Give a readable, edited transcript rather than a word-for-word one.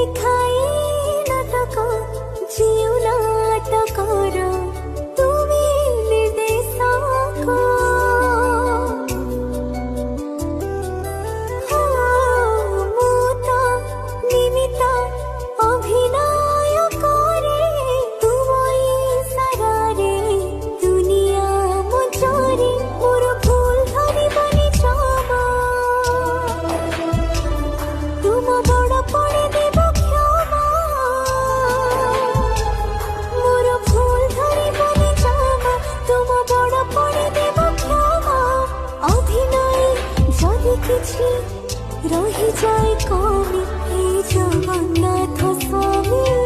লেখাই নাটক জিও নাটকর তুমি নির্দেশক ମୁଁ ତ ନିମିତ୍ତ ଅଭିନୟ କରେ ତୁମ ଇସାରାରେ ଦୁନିଆ ମଞ୍ଚରେ ମୋର ଭୁଲ ଧରିବନି ଜମା ତୁମ ବଡ଼ ପଡ଼ି ଦେବ କ୍ଷମା ମୋର ଭୁଲ ଧରିବନି ଜମା ତୁମ ବଡ଼ ପଡ଼ି ଦେବ କ୍ଷମା ଅଭିନୟ ଯଦି କିଛି ରହିଯାଏ କମି ଏ ଜଗନ୍ନାଥ ସ୍ୱାମୀ